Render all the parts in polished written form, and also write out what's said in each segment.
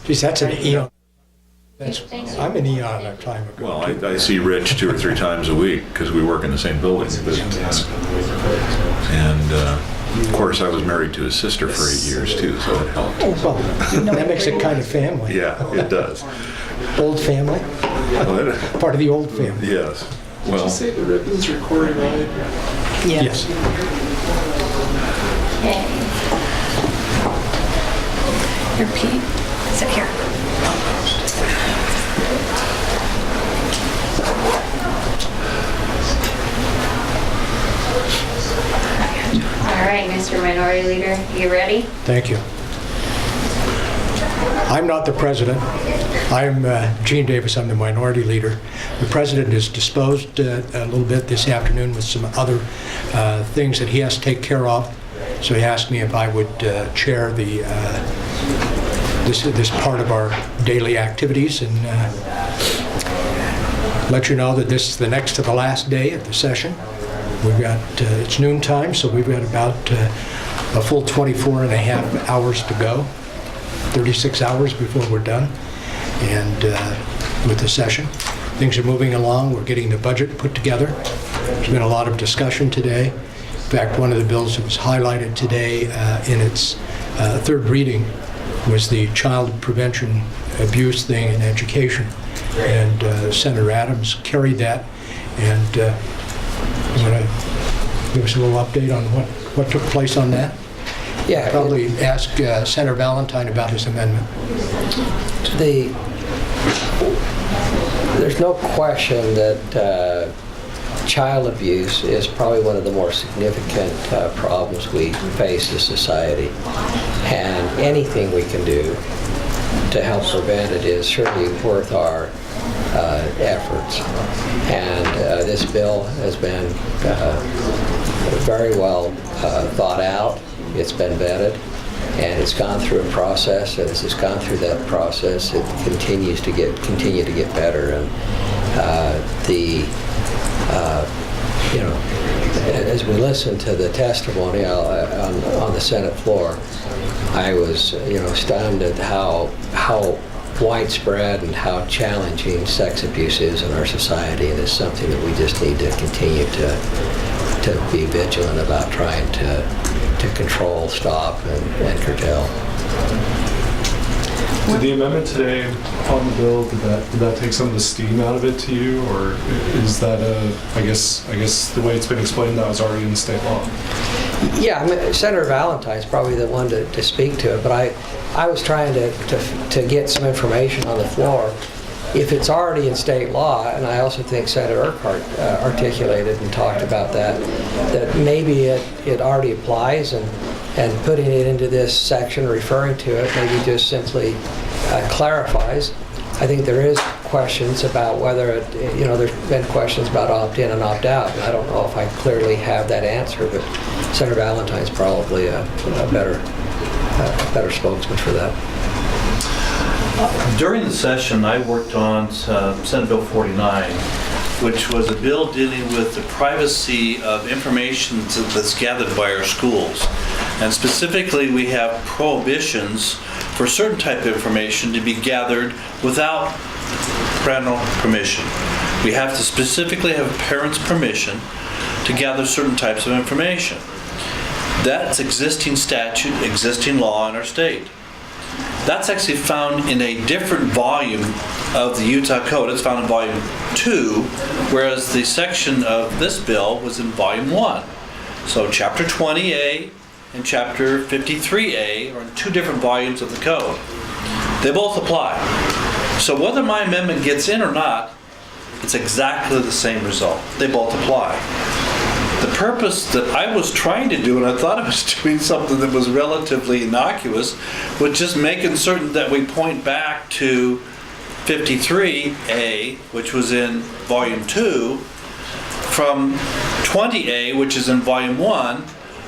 Geez, that's an eon. I'm an eon a time ago. Well, I see Rich 2 or 3 times a week because we work in the same building. And of course, I was married to his sister for 8 years too, so it helped. Oh, well, that makes it kind of family. Yeah, it does. Old family? Part of the old family. Yes. Did Well, you say the ribbon's recording, right? Yes. Okay. Here, Pete. Sit here. All right, Mr. Minority Leader, you ready? Thank you. I'm not the president. I'm Gene Davis. I'm the minority leader. The president is disposed a little bit this afternoon with some other things that he has to take care of. So he asked me if I would chair the this part of our daily activities and let you know that this is the next to the last day of the session. We've got, it's noon time, so we've got about a full 24 and a half hours to go, 36 hours before we're done and with the session. Things are moving along. We're getting the budget put together. There's been a lot of discussion today. In fact, one of the bills that was highlighted today in its third reading was the child prevention abuse thing in education. And Senator Adams carried that. And you want to give us a little update on what took place on that? Yeah. Probably ask Senator Valentine about his amendment. There's no question that child abuse is probably one of the more significant problems we face as society. And anything we can do to help prevent it is surely worth our efforts. And this bill has been very well thought out. It's been vetted, and it's gone through a process. And as it's gone through that process, it continues to continue to get better. And as we listen to the testimony on the Senate floor, I was stunned at how widespread and how challenging sex abuse is in our society, and it's something that we just need to continue to be vigilant about trying to control, stop, and curtail. Did the amendment today on the bill, did that take some of the steam out of it to you, or is that I guess the way it's been explained, that was already in state law? Yeah, I mean, Senator Valentine's probably the one to speak to it, but I was trying to get some information on the floor. If it's already in state law, and I also think Senator Urquhart articulated and talked about that maybe it already applies, and putting it into this section, referring to it, maybe just simply clarifies. I think there is questions about whether there's been questions about opt-in and opt-out. And I don't know if I clearly have that answer, but Senator Valentine's probably a better spokesman for that. During the session, I worked on Senate Bill 49, which was a bill dealing with the privacy of information that's gathered by our schools. And specifically, we have prohibitions for certain type of information to be gathered without parental permission. We have to specifically have parents' permission to gather certain types of information. That's existing statute, existing law in our state. That's actually found in a different volume of the Utah Code. It's found in volume 2, whereas the section of this bill was in volume 1. So chapter 20A and chapter 53A are in 2 different volumes of the code. They both apply. So whether my amendment gets in or not, it's exactly the same result. They both apply. The purpose that I was trying to do, and I thought I was doing something that was relatively innocuous, was just making certain that we point back to 53A, which was in volume 2, from 20A, which is in volume 1,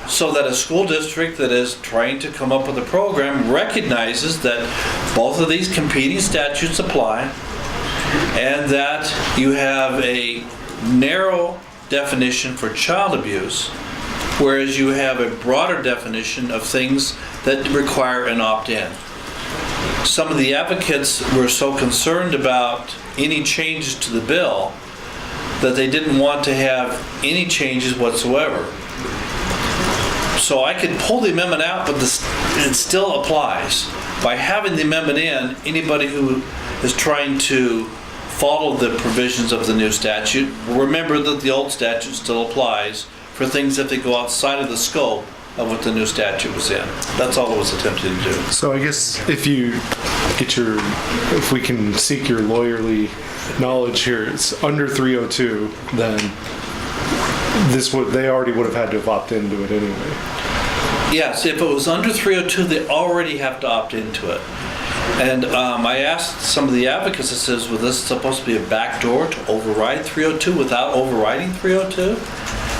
so that a school district that is trying to come up with a program recognizes that both of these competing statutes apply, and that you have a narrow definition for child abuse, whereas you have a broader definition of things that require an opt-in. some of the advocates were so concerned about any changes to the bill that they didn't want to have any changes whatsoever. So I could pull the amendment out, but it still applies. By having the amendment in, anybody who is trying to follow the provisions of the new statute will remember that the old statute still applies for things if they go outside of the scope of what the new statute was in. That's all it was attempting to do. So I guess if we can seek your lawyerly knowledge here, it's under 302, then they already would have had to have opted into it anyway. Yes, if it was under 302, they already have to opt into it. And I asked some of the advocates, it says, well, this is supposed to be a backdoor to override 302 without overriding 302?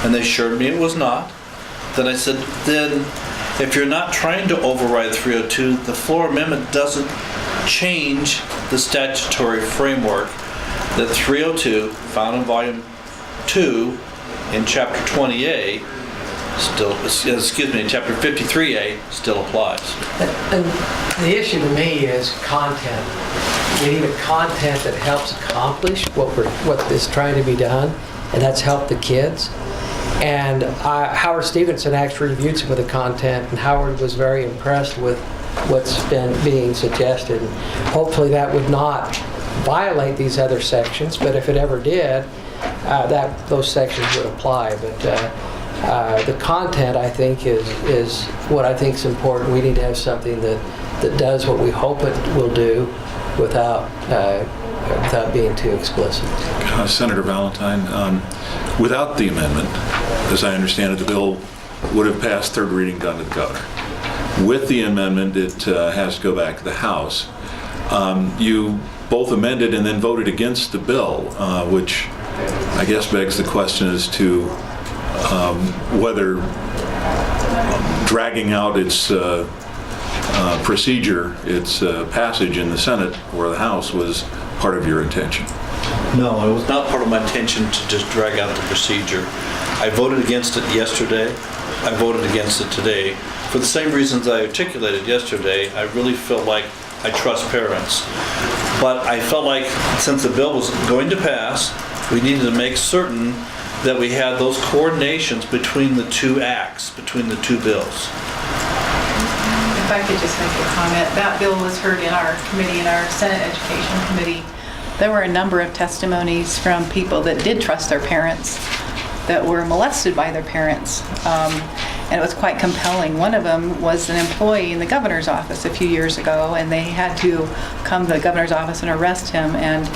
And they assured me it was not. Then I said, then if you're not trying to override 302, the floor amendment doesn't change the statutory framework that 302, found in volume 2 in chapter 20A, in chapter 53A, still applies. And the issue to me is content. We need a content that helps accomplish what is trying to be done, and that's help the kids. And Howard Stevenson actually reviewed some of the content, and Howard was very impressed with what's been being suggested. And hopefully that would not violate these other sections, but if it ever did, those sections would apply. But the content, I think, is what I think is important. We need to have something that does what we hope it will do without being too explicit. Senator Valentine, without the amendment, as I understand it, the bill would have passed third reading, gone to the governor. With the amendment, it has to go back to the House. You both amended and then voted against the bill, which I guess begs the question as to whether dragging out its procedure, its passage in the Senate or the House was part of your intention. No, it was not part of my intention to just drag out the procedure. I voted against it yesterday. I voted against it today. For the same reasons I articulated yesterday, I really feel like I trust parents. But I felt like since the bill was going to pass, we needed to make certain that we had those coordinations between the two acts, between the two bills. If I could just make a comment, that bill was heard in our committee, in our Senate Education Committee. There were a number of testimonies from people that did trust their parents, that were molested by their parents. And it was quite compelling. One of them was an employee in the governor's office a few years ago, and they had to come to the governor's office and arrest him. And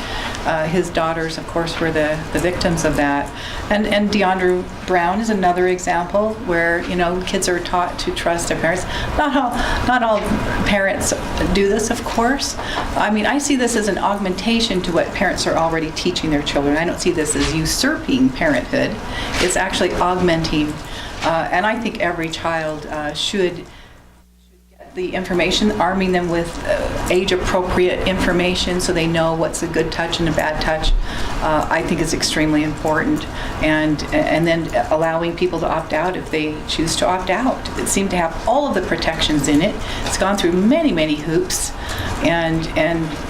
his daughters, of course, were the victims of that. And DeAndre Brown is another example where, kids are taught to trust their parents. Not all parents do this, of course. I mean, I see this as an augmentation to what parents are already teaching their children. I don't see this as usurping parenthood. It's actually augmenting. And I think every child should get the information, arming them with age-appropriate information so they know what's a good touch and a bad touch. I think is extremely important. And then allowing people to opt out if they choose to opt out. It seemed to have all of the protections in it. It's gone through many, many hoops. And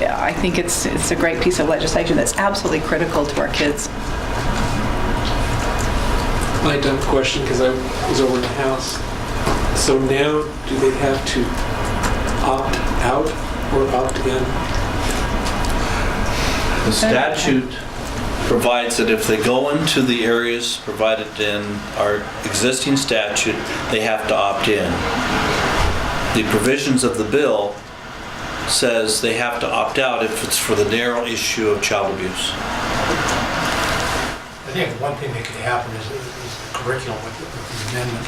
I think it's a great piece of legislation that's absolutely critical to our kids. My dumb question, because I was over in the House. So now, do they have to opt out or opt in? The statute provides that if they go into the areas provided in our existing statute, they have to opt in. The provisions of the bill says they have to opt out if it's for the narrow issue of child abuse. I think one thing that could happen is the curriculum with the amendment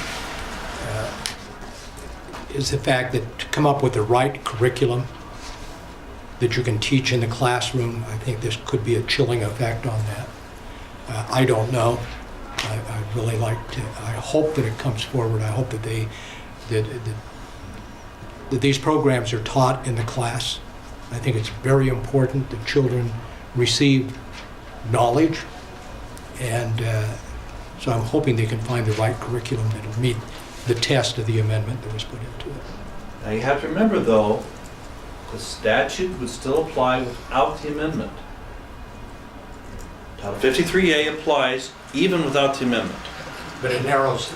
is the fact that to come up with the right curriculum that you can teach in the classroom, I think this could be a chilling effect on that. I don't know. I really like to, I hope that it comes forward. I hope that that these programs are taught in the class. I think it's very important that children receive knowledge. And so I'm hoping they can find the right curriculum that will meet the test of the amendment that was put into it. Now you have to remember, though, The statute would still apply without the amendment. Title 53A applies even without the amendment. But it narrows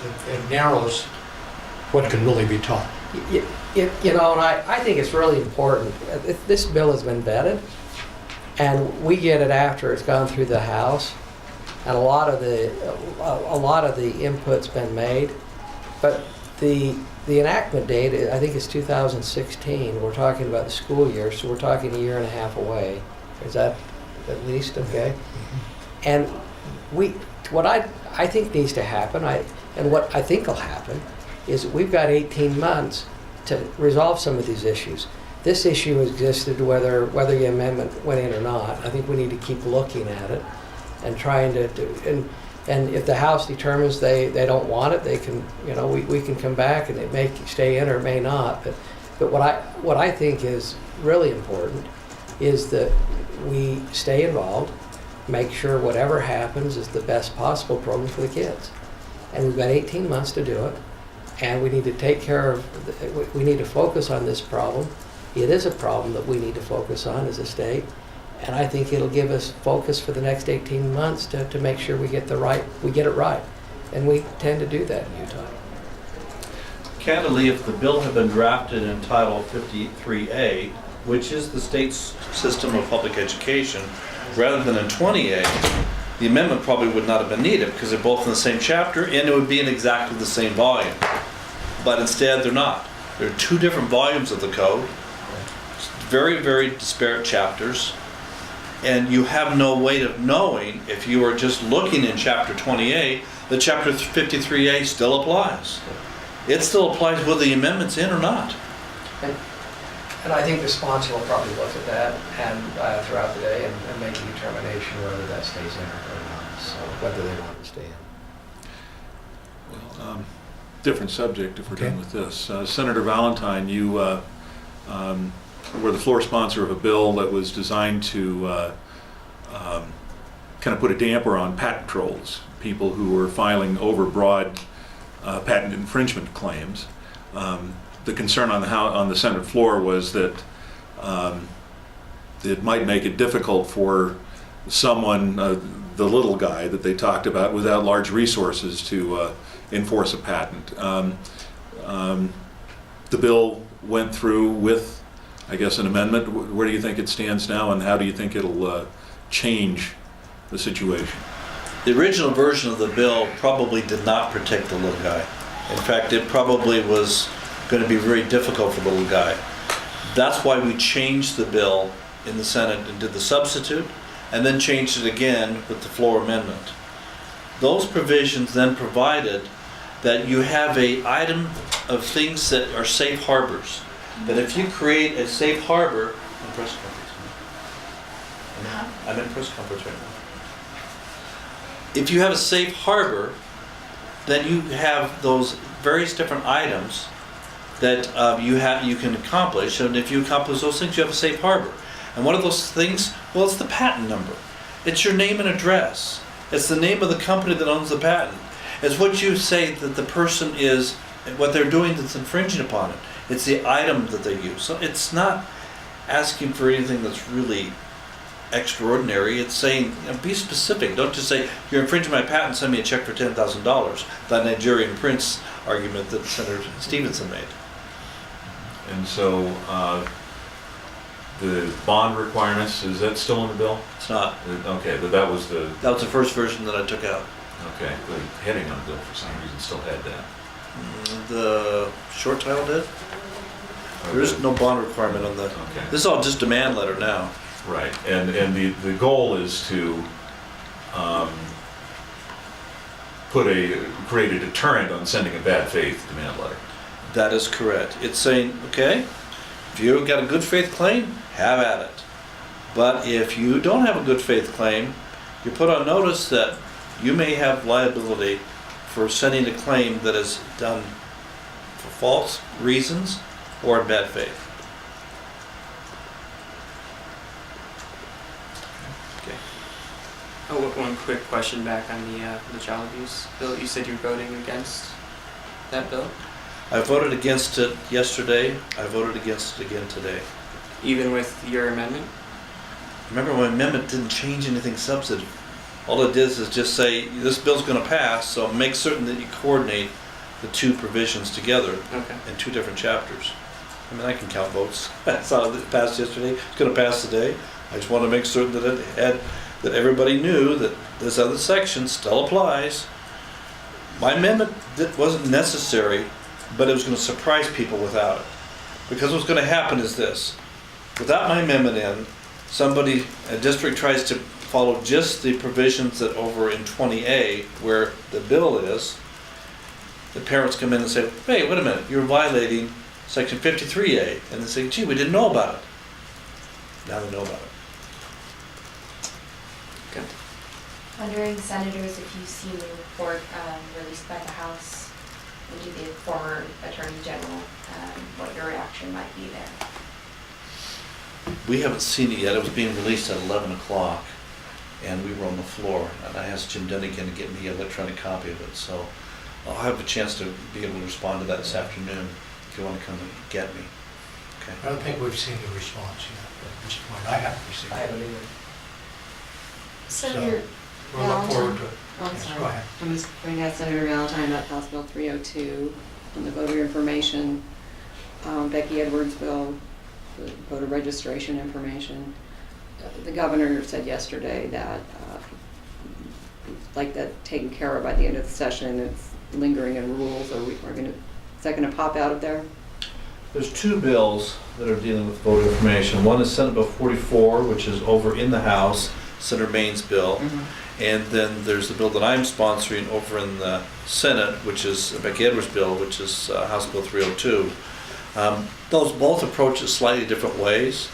what can really be taught. You know, and I think it's really important. This bill has been vetted, and we get it after it's gone through the House, and a lot of the input's been made. But the enactment date, I think, is 2016. We're talking about the school year, so we're talking a year and a half away. Is that at least okay? And what I think needs to happen, and what I think will happen, is that we've got 18 months to resolve some of these issues. This issue existed whether the amendment went in or not. I think we need to keep looking at it and trying to and if the House determines they don't want it, they can, you know, we can come back and it may stay in or it may not. But what I think is really important is that we stay involved, make sure whatever happens is the best possible program for the kids. And we've got 18 months to do it. And we need to take care of, we need to focus on this problem. It is a problem that we need to focus on as a state. And I think it'll give us focus for the next 18 months to make sure we get it right. And we tend to do that in Utah. Candidly, if the bill had been drafted in Title 53A, which is the state's system of public education, rather than in 20A, the amendment probably would not have been needed because they're both in the same chapter and it would be in exactly the same volume. But instead, they're not. They're two different volumes of the code, very, very disparate chapters, and you have no way of knowing if you are just looking in Chapter 20A that Chapter 53A still applies. It still applies whether the amendment's in or not. And I think the sponsor will probably look at that and throughout the day and make a determination whether that stays in or not, so whether they want to stay in. Well, different subject if we're Okay. done with this. Senator Valentine, you were the floor sponsor of a bill that was designed to kind of put a damper on patent trolls, people who were filing overbroad patent infringement claims. The concern on the Senate floor was that it might make it difficult for someone, the little guy that they talked about, without large resources to enforce a patent. The bill went through with, I guess, an amendment. Where do you think it stands now, and how do you think it'll change the situation? The original version of the bill probably did not protect the little guy. In fact, it probably was going to be very difficult for the little guy. That's why we changed the bill in the Senate and did the substitute, and then changed it again with the floor amendment. Those provisions then provided that you have an item of things that are safe harbors. That if you create a safe harbor, in press conference, I'm in press conference right now. If you have a safe harbor, then you have those various different items that you can accomplish, and if you accomplish those things, you have a safe harbor. And one of those things, well, it's the patent number. It's your name and address. It's the name of the company that owns the patent. It's what you say that the person is, what they're doing that's infringing upon it. It's the item that they use. So it's not asking for anything that's really extraordinary. It's saying, you know, be specific. Don't just say, you're infringing my patent, send me a check for $10,000. That Nigerian prince argument that Senator Stevenson made. And so the bond requirements, is that still in the bill? It's not. Okay, but that was the The first version that I took out. okay. The heading on the bill for some reason still had that. The short title did? There is no bond requirement on that. Okay. This is all just demand letter now. Right, and the goal is to create a deterrent on sending a bad faith demand letter. That is correct. It's saying, okay, if you've got a good faith claim, have at it. But if you don't have a good faith claim, you put on notice that you may have liability for sending a claim that is done for false reasons or in bad faith. Okay. Oh, one quick question back on the child abuse bill. You said you're voting against that bill? I voted against it yesterday. I voted against it again today. even with your amendment? Remember, my amendment didn't change anything substantive. All it did is just say, this bill's gonna pass, so make certain that you coordinate the two provisions together Okay. in two different chapters. I mean, I can count votes. I saw it passed yesterday, it's gonna pass today. I just wanna make certain that it had, that everybody knew that this other section still applies. My amendment wasn't necessary, but it was gonna surprise people without it. Because what's gonna happen is this: without my amendment in, a district tries to follow just the provisions that over in 20A, where the bill is, the parents come in and say, hey, wait a minute, you're violating section 53A. And they say, gee, we didn't know about it. Now they know about it. Okay. Wondering, senators, if you've seen the report released by the House into the former Attorney General, what your reaction might be there. We haven't seen it yet. It was being released at 11 o'clock, and we were on the floor. And I asked Jim Dunnigan to get me an electronic copy of it. So I'll have a chance to be able to respond to that this afternoon if you want to come and get me. Okay. I don't think we've seen the response yet at this point. I haven't received I haven't it. either. Senator We'll look forward to it. Oh, I'm Yes, sorry. go ahead. I'm just bringing out Senator Valentine about House Bill 302 on the voter information, Becky Edwards bill, the voter registration information. The governor said yesterday that like that taken care of by the end of the session. It's lingering in rules. Is that going to pop out of there? There's two bills that are dealing with voter information. One is Senate Bill 44, which is over in the House, Senator Maine's bill. And then there's the bill that I'm sponsoring over in the Senate, which is Becky Edwards' bill, which is House Bill 302. Those both approach it slightly different ways.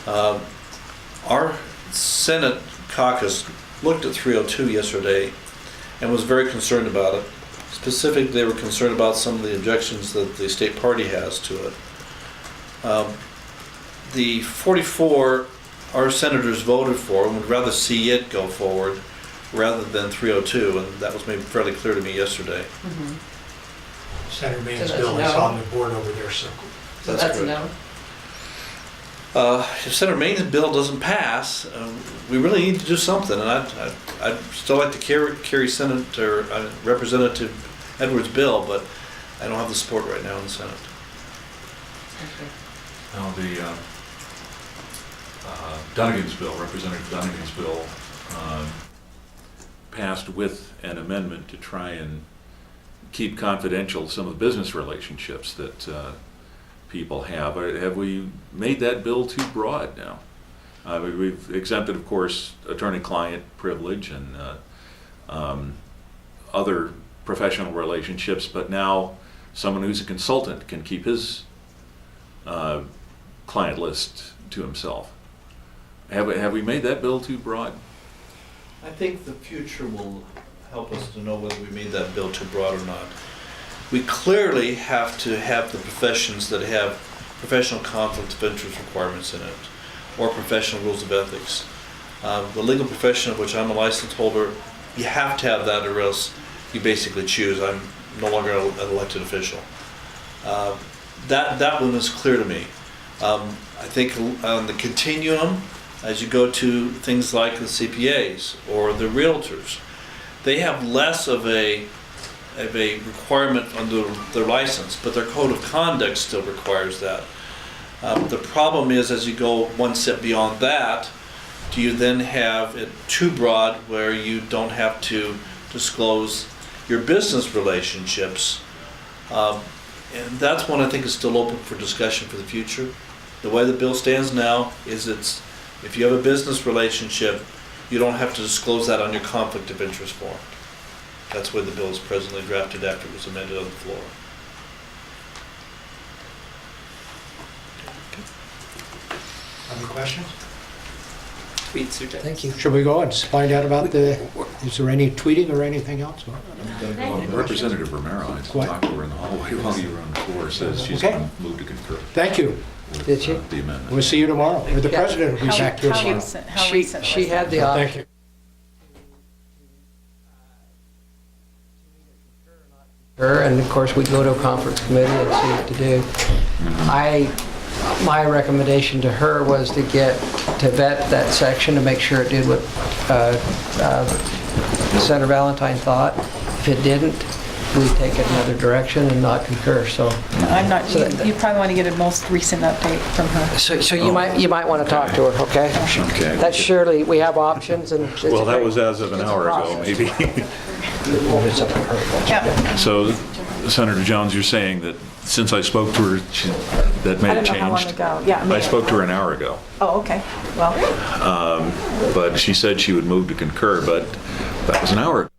Our Senate caucus looked at 302 yesterday and was very concerned about it. Specifically, they were concerned about some of the objections that the state party has to it. The 44, our senators voted for and would rather see it go forward rather than 302, and that was made fairly clear to me yesterday. Senator Maine's So that's bill is no? on the board over there, so. So That's that's a correct. no? If Senator Maine's bill doesn't pass, we really need to do something, and I'd still like to carry Senator Representative Edwards' bill, but I don't have the support right now in the Senate. Now, the Dunnigan's bill, Representative Dunnigan's bill, passed with an amendment to try and keep confidential some of the business relationships that people have. Have we made that bill too broad now? We've exempted, of course, attorney-client privilege and other professional relationships, but now someone who's a consultant can keep his client list to himself. Have we made that bill too broad? I think the future will help us to know whether we made that bill too broad or not. We clearly have to have the professions that have professional conflict of interest requirements in it, or professional rules of ethics. The legal profession of which I'm a license holder, you have to have that or else you basically choose. I'm no longer an elected official. That one is clear to me. I think on the continuum, as you go to things like the CPAs or the realtors, they have less of a requirement under their license, but their code of conduct still requires that. The problem is, as you go one step beyond that, do you then have it too broad where you don't have to disclose your business relationships? And that's one I think is still open for discussion for the future. The way the bill stands now is if you have a business relationship, you don't have to disclose that on your conflict of interest form. That's the way the bill is presently drafted after it was amended on the floor. Other questions? Tweet Sute. Thank you. Should we go and find out about is there any tweeting or anything else? Representative Romero, I What? talked to her in the hallway while you were on the floor, says she's Okay. going to move to concur Thank you. with Did she? the amendment. We'll see you tomorrow, or the Yeah. president will be back here tomorrow. How recent She was had that? the option. Thank you. Her, and of course we go to a conference committee and see what to do. my recommendation to her was to vet that section to make sure it did what Senator Valentine thought. If it didn't, we take it another direction and not concur, so. I'm not, So that- you probably want to get a most recent update from her. So you might want to talk to her, okay? Okay. That's surely, we have options and. it's Well, that great- was as of an it's a hour ago, process. maybe. It's up to her. Yeah. So, Senator Jones, you're saying that since I spoke to her, that may I have don't know how long changed? ago. Yeah. I maybe. spoke to her an hour ago, Oh, okay. Well, but she said she would move to concur, but that was an hour ago.